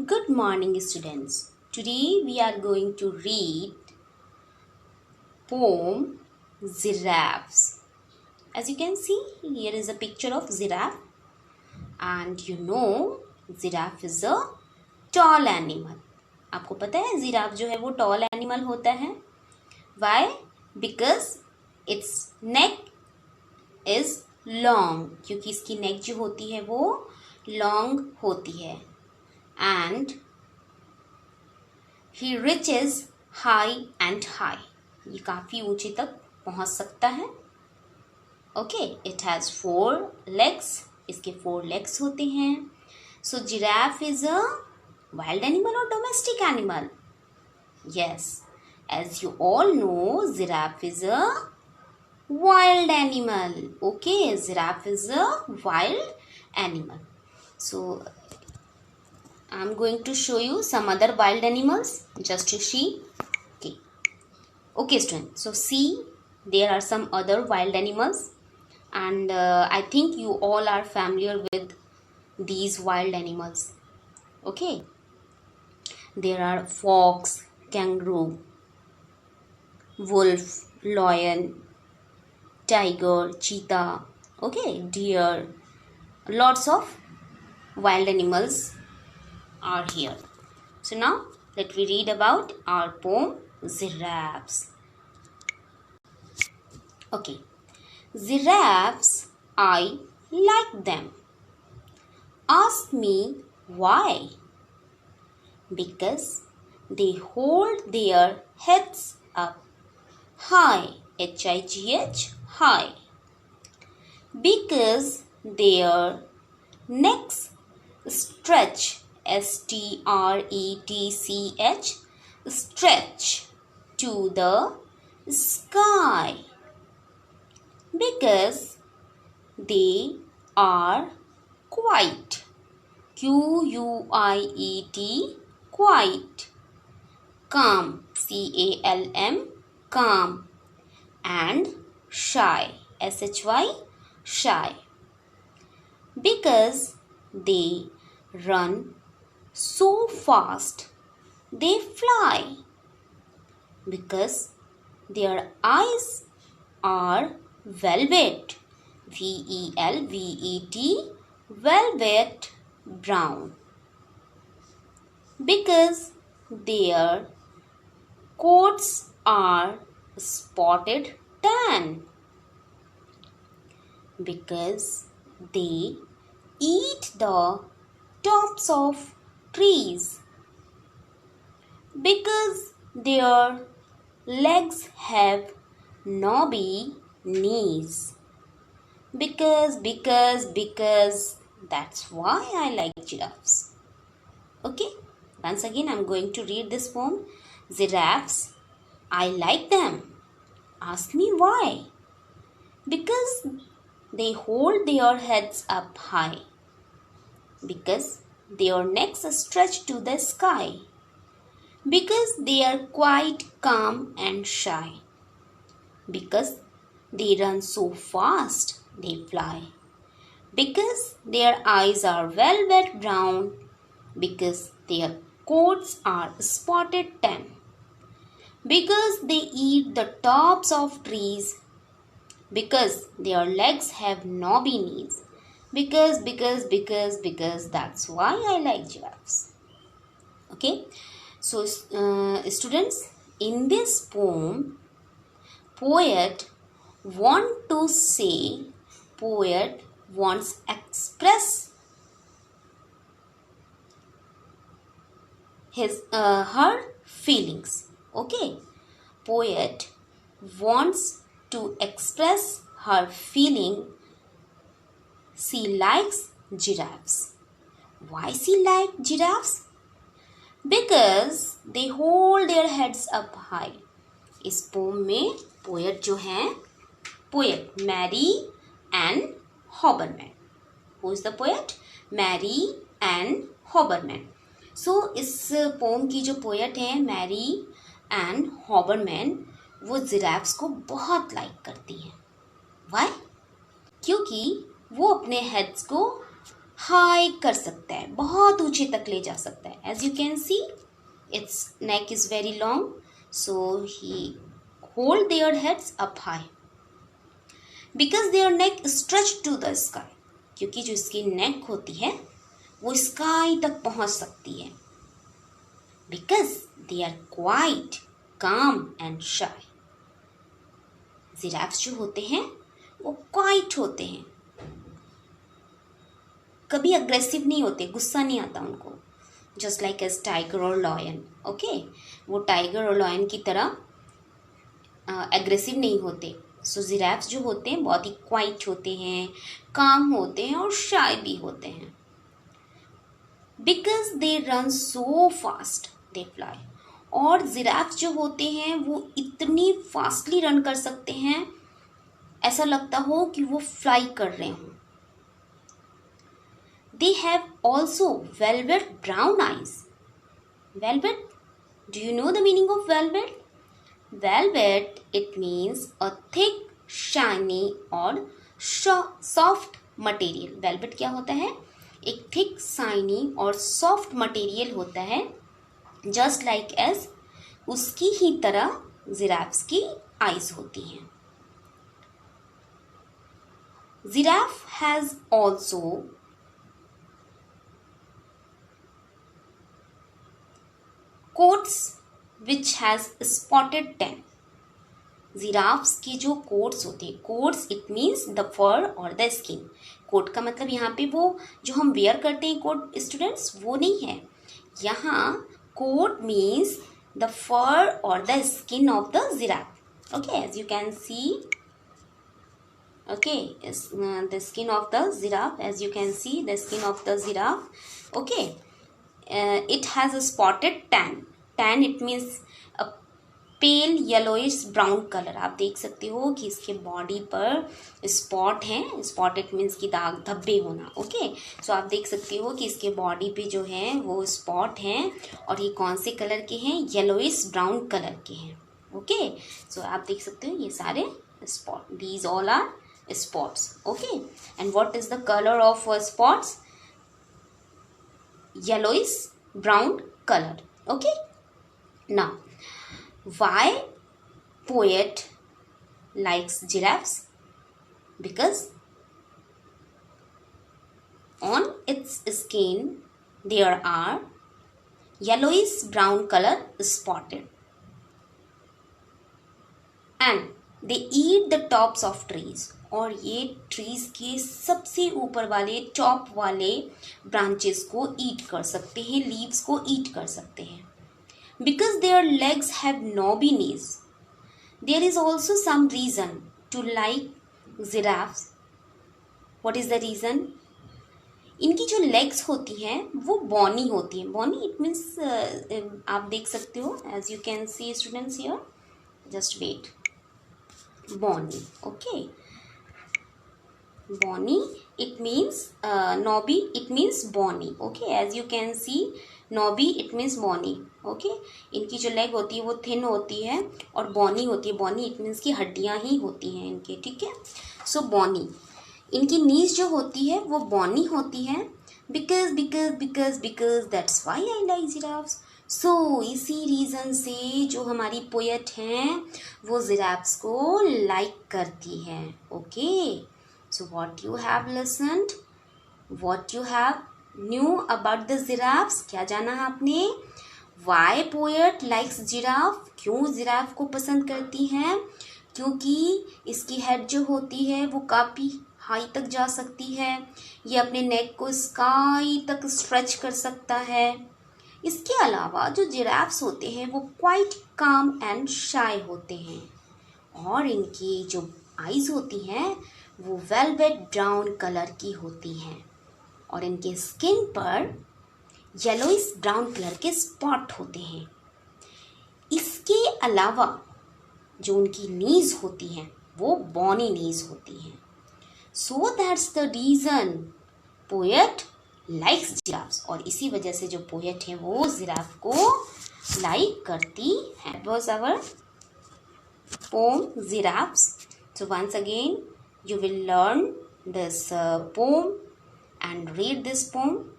Good morning, students. Today we are going to read poem Giraffes. As you can see, here is a picture of giraffe, and giraffe is a tall animal. आपको पता है giraffe जो है वो tall animal होता है. Why? Because its neck is long. क्योंकि इसकी neck जो होती है वो long होती है. And he reaches high and high. ये काफी ऊंचे तक पहुंच सकता है. Okay, it has 4 legs. इसके 4 legs होते हैं. So giraffe is a wild animal और domestic animal? Yes, as you all know, giraffe is a wild animal. Okay, giraffe is a wild animal. So I'm going to show you some other wild animals just to see. Okay students, so see, there are some other wild animals, and I think you all are familiar with these wild animals. Okay, there are fox, kangaroo, wolf, lion, tiger, cheetah, okay, deer. Lots of wild animals are here. So now let me read about our poem Giraffes. Okay, giraffes, I like them. Ask me why? Because they hold their heads up high, H-I-G-H, high. Because their necks stretch, S-T-R-E-T-C-H, stretch to the sky. Because they are quiet, Q-U-I-E-T, quiet. Calm, C-A-L-M, calm. And shy, S-H-Y, shy. Because they run so fast, they fly. Because their eyes are velvet, V-E-L-V-E-T, velvet brown. Because their coats are spotted tan. Because they eat the tops of trees. Because their legs have knobby knees. Because that's why I like giraffes. Okay, once again I'm going to read this poem. Giraffes, I like them. Ask me why? Because they hold their heads up high. Because their necks stretch to the sky. Because they are quite calm and shy. Because they run so fast, they fly. Because their eyes are velvet brown. Because their coats are spotted tan. Because they eat the tops of trees. Because their legs have knobby knees. Because that's why I like giraffes. Okay, so students, in this poem, poet wants express her feelings. Okay, poet wants to express her feeling. She likes giraffes. Why she like giraffes? Because they hold their heads up high. इस poem में poet जो हैं, poet Mary Ann Hoberman. Who is the poet? Mary Ann Hoberman. So इस poem की जो poet हैं Mary Ann हॉबरमैन, वो giraffes को बहुत लाइक करती हैं. वाई? क्योंकि वो अपने हेड्स को हाइक कर सकता है, बहुत ऊंचे तक ले जा सकता है। As you can see its neck is very long, so he hold their heads up high because their neck stretch to the sky, क्योंकि जो इसकी नेक होती है वो स्काई तक पहुंच सकती है। बिकॉज दे आर क्वाइट काम एंड शाय। जिराफ्स जो होते हैं वो क्वाइट होते हैं, कभी अग्रेसिव नहीं होते, गुस्सा नहीं आता उनको, जस्ट लाइक एज टाइगर और लॉयन। ओके, वो टाइगर और लॉयन की तरह एग्रेसिव नहीं होते। सो जिराफ्स जो होते हैं बहुत ही क्वाइट होते हैं, काम होते हैं और शाय भी होते हैं। Because they run so fast they fly. और जिराफ्स जो होते हैं वो इतनी फास्टली रन कर सकते हैं, ऐसा लगता हो कि वो फ्लाई कर रहे हों। They have also velvet brown eyes. Velvet, do you know the meaning of velvet? Velvet, it means a thick, shiny और soft material. Velvet क्या होता है? एक thick, shiny और soft material होता है, just like as उसकी ही तरह जिराफ्स की eyes होती हैं। Giraffe has also coats which has spotted tan. Giraffes की जो कोट्स होते हैं, quotes it means the fur और द स्किन। कोट का मतलब यहाँ पे वो जो हम वेयर करते हैं कोट स्टूडेंट्स, वो नहीं है। यहाँ कोट मीन्स द फर और the skin of the giraffe. Okay, as you can see, okay, the skin of the giraffe, as you can see the skin of the giraffe. Okay, it has a spotted tan. Tan it means a pale yellowish brown color. आप देख सकते हो कि इसके body पर spot हैं, spot it means की दाग धब्बे होना। ओके, सो आप देख सकते हो कि इसके बॉडी पे जो है वो स्पॉट हैं, और ये कौन से कलर के हैं? येलोइश ब्राउन कलर के हैं। ओके, सो आप देख सकते हो ये सारे spot, these all are spots. Okay, and what is the color of spots? Yellowish brown color. Okay, now why poet likes giraffes? Because on its skin there are yellowish brown color spotted, and they eat the tops of trees. और ये trees के सबसे ऊपर वाले top वाले branches को ईट कर सकते हैं, लीव्स को ईट कर सकते हैं। Because their legs have knobby knees, there is also some reason to like giraffes. What is the reason? इनकी जो लेग्स होती हैं वो बॉनी होती हैं। बॉनी इट मीन्स आप देख सकते हो, as you can see students here, just wait, bony. Okay, bony it means knobby it means bony. Okay, as you can see knobby it means bony. Okay, इनकी जो leg होती है वो thin होती है और बॉनी होती है। बॉनी इट मीन्स की हड्डियां ही होती हैं इनके। ठीक है, सो बॉनी, इनकी नीज जो होती है वो बॉनी होती है। Because because because because that's why I like giraffes. So इसी रीज़न से जो हमारी पोएट हैं वो जिराफ्स को लाइक करती हैं। Okay, so what you have listened, what you have knew about the giraffes, क्या जाना है आपने? Why poet likes giraffe? क्यों जिराफ को पसंद करती हैं? क्योंकि इसकी हेड जो होती है वो काफ़ी हाई तक जा सकती है, ये अपने नेक को स्काई तक स्ट्रेच कर सकता है। इसके अलावा जो जिराफ्स होते हैं वो क्वाइट काम एंड शाय होते हैं, और इनकी जो आईज होती हैं वो वेलवेट ब्राउन कलर की होती हैं, और इनके स्किन पर येलोइश ब्राउन कलर के स्पॉट होते हैं। इसके अलावा जो उनकी नीज होती हैं वो बॉनी नीज होती हैं। So that's the reason poet likes giraffes, और इसी वजह से जो पोएट है वो जिराफ को लाइक करती है। That was our poem Giraffes. So once again you will learn this poem and read this poem